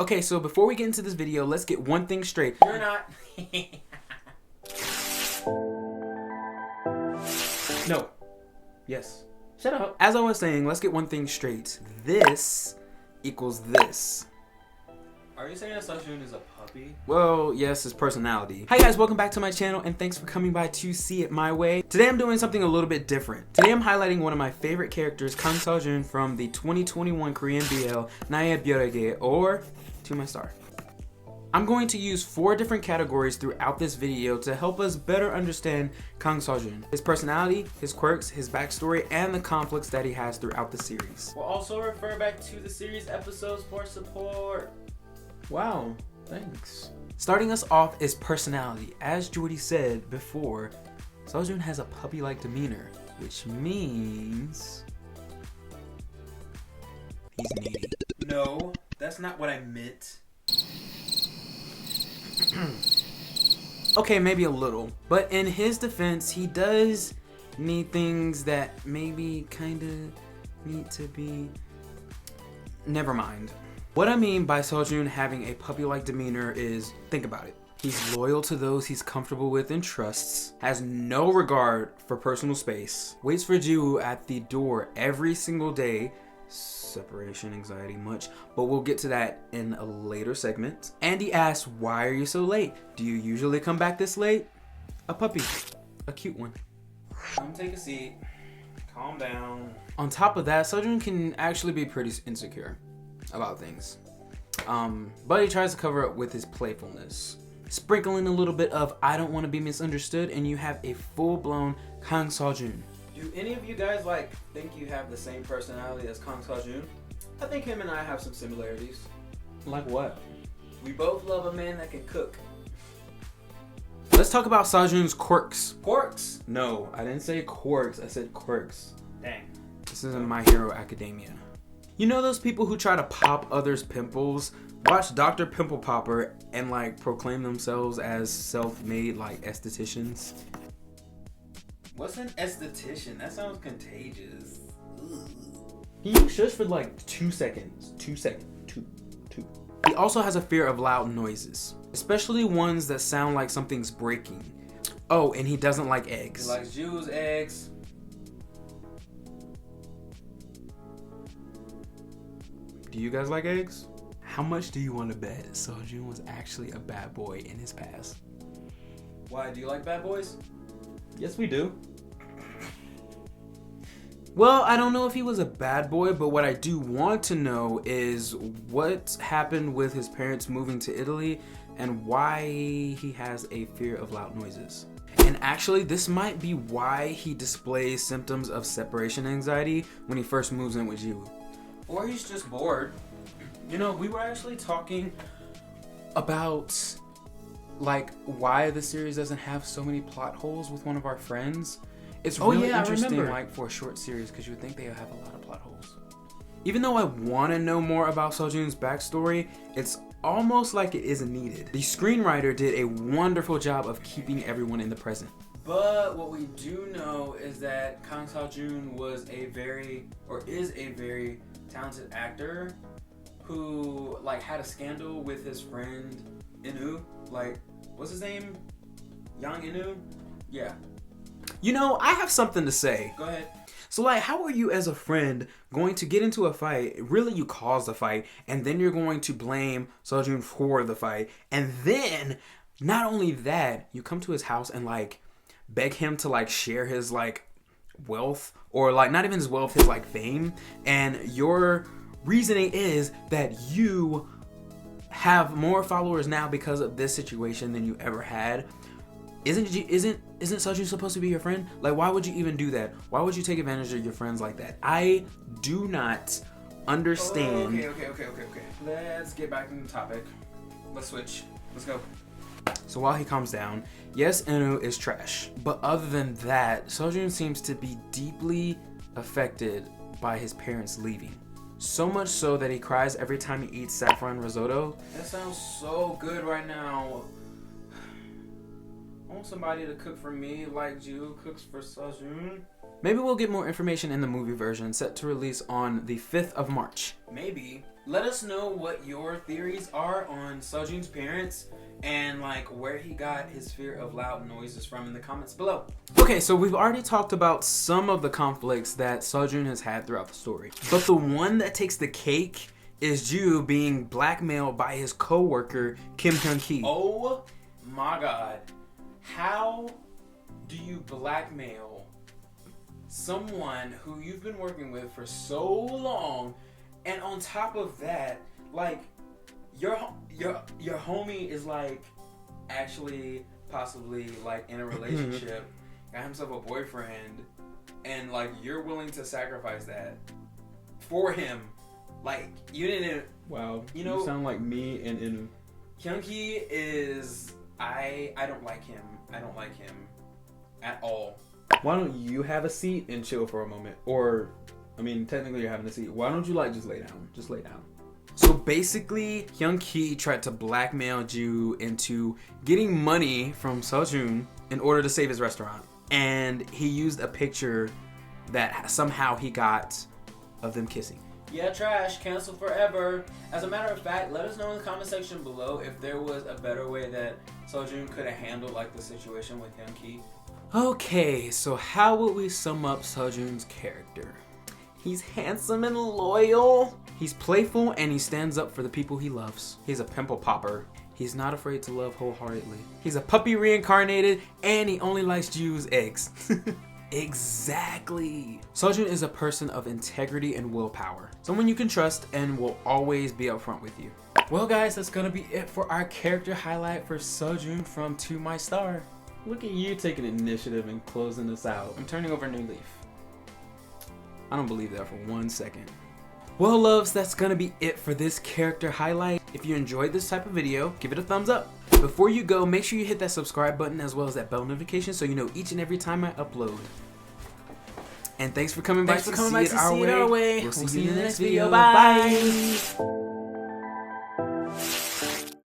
Okay, so before we get into this video, let's get one thing straight. You're not. No. Yes. Shut up. As I was saying, let's get one thing straight. This equals this. Are you saying that Sojun is a puppy? Well, yes, his personality. Hi guys, welcome back to my channel and thanks for coming by to see it my way. Today I'm doing something a little bit different. Today I'm highlighting one of my favorite characters, Kang Seo Joon from the 2021 Korean BL, 나의 별에게, or To My Star. I'm going to use 4 different categories throughout this video to help us better understand Kang Seo Joon, his personality, his quirks, his backstory, and the conflicts that he has throughout the series. We'll also refer back to the series episodes for support. Wow, thanks. Starting us off is personality. As Jordie said before, Sojun has a puppy-like demeanor, which means he's needy. No, that's not what I meant. Okay, maybe a little, but in his defense, he does need things that maybe kinda need to be. Never mind. What I mean by Sojun having a puppy-like demeanor is, think about it. He's loyal to those he's comfortable with and trusts, has no regard for personal space, waits for Jiwoo at the door every single day, separation anxiety much, but we'll get to that in a later segment. And he asks, why are you so late? Do you usually come back this late? A puppy, a cute one. Come take a seat, calm down. On top of that, Sojun can actually be pretty insecure about things, but he tries to cover it with his playfulness, sprinkling a little bit of I don't want to be misunderstood, and you have a full-blown Kang Seo Joon. Do any of you guys think you have the same personality as Kang Seo Joon? I think him and I have some similarities. Like what? We both love a man that can cook. Let's talk about Sojun's quirks. Quirks? No, I didn't say quirks, I said quirks. Dang. This isn't My Hero Academia. You know those people who try to pop others' pimples? Watch Dr. Pimple Popper and proclaim themselves as self-made estheticians. What's an esthetician? That sounds contagious. Ugh. Can you shush for 2 seconds? 2 seconds. Two. He also has a fear of loud noises, especially ones that sound like something's breaking. Oh, and he doesn't like eggs. He likes Jiwoo's eggs. Do you guys like eggs? How much do you want to bet Sojun was actually a bad boy in his past? Why, do you like bad boys? Yes, we do. Well, I don't know if he was a bad boy, but what I do want to know is what happened with his parents moving to Italy and why he has a fear of loud noises. And actually, this might be why he displays symptoms of separation anxiety when he first moves in with Jiwoo. Or he's just bored. You know, we were actually talking about why the series doesn't have so many plot holes with one of our friends. It's really interesting for a short series because you would think they have a lot of plot holes. Even though I want to know more about Sojun's backstory, it's almost like it isn't needed. The screenwriter did a wonderful job of keeping everyone in the present. But what we do know is that Kang Seo Joon is a very talented actor who had a scandal with his friend Inu. What's his name? Yang Inu? Yeah. You know, I have something to say. Go ahead. So how are you as a friend going to get into a fight, really you caused the fight, and then you're going to blame Sojun for the fight, and then not only that, you come to his house and beg him to share his wealth, or not even his wealth, his fame, and your reasoning is that you have more followers now because of this situation than you ever had. Isn't Sojun supposed to be your friend? Why would you even do that? Why would you take advantage of your friends like that? I do not understand. Okay. Let's get back into the topic. Let's switch. Let's go. So while he calms down, yes, Inu is trash. But other than that, Sojun seems to be deeply affected by his parents leaving. So much so that he cries every time he eats saffron risotto. That sounds so good right now. I want somebody to cook for me like Jiwoo cooks for Sojun. Maybe we'll get more information in the movie version set to release on the 5th of March. Maybe. let us know what your theories are on Sojun's parents and like where he got his fear of loud noises from in the comments below. Okay, so we've already talked about some of the conflicts that Sojun has had throughout the story. But the one that takes the cake is Ju being blackmailed by his co-worker, Kim Hyun-ki. Oh my god. How do you blackmail someone who you've been working with for so long, and on top of that, like your homie is like actually possibly like in a relationship, got himself a boyfriend, and like you're willing to sacrifice that for him? Like you didn't. Wow, you know, you sound like me and Inu. Hyun-ki is I don't like him. I don't like him at all. Why don't you have a seat and chill for a moment? Or, I mean, technically you're having a seat. Why don't you like just lay down? Just lay down. So basically, Hyun-ki tried to blackmail Ju into getting money from Sojun in order to save his restaurant. And he used a picture that somehow he got of them kissing. Yeah, trash. Cancel forever. As a matter of fact, let us know in the comment section below if there was a better way that Sojun could have handled like the situation with Hyun-ki. Okay, so how would we sum up Sojun's character? He's handsome and loyal. He's playful and he stands up for the people he loves. He's a pimple popper. He's not afraid to love wholeheartedly. He's a puppy reincarnated and he only likes Ju's eggs. Exactly. Sojun is a person of integrity and willpower. Someone you can trust and will always be upfront with you. Well guys, that's gonna be it for our character highlight for Sojun from To My Star. Look at you taking initiative and closing this out. I'm turning over a new leaf. I don't believe that for 1 second. Well loves, that's gonna be it for this character highlight. If you enjoyed this type of video, give it a thumbs up. Before you go, make sure you hit that subscribe button as well as that bell notification so you know each and every time I upload. And thanks for coming back to see it our way. We'll see you in the next video. Bye.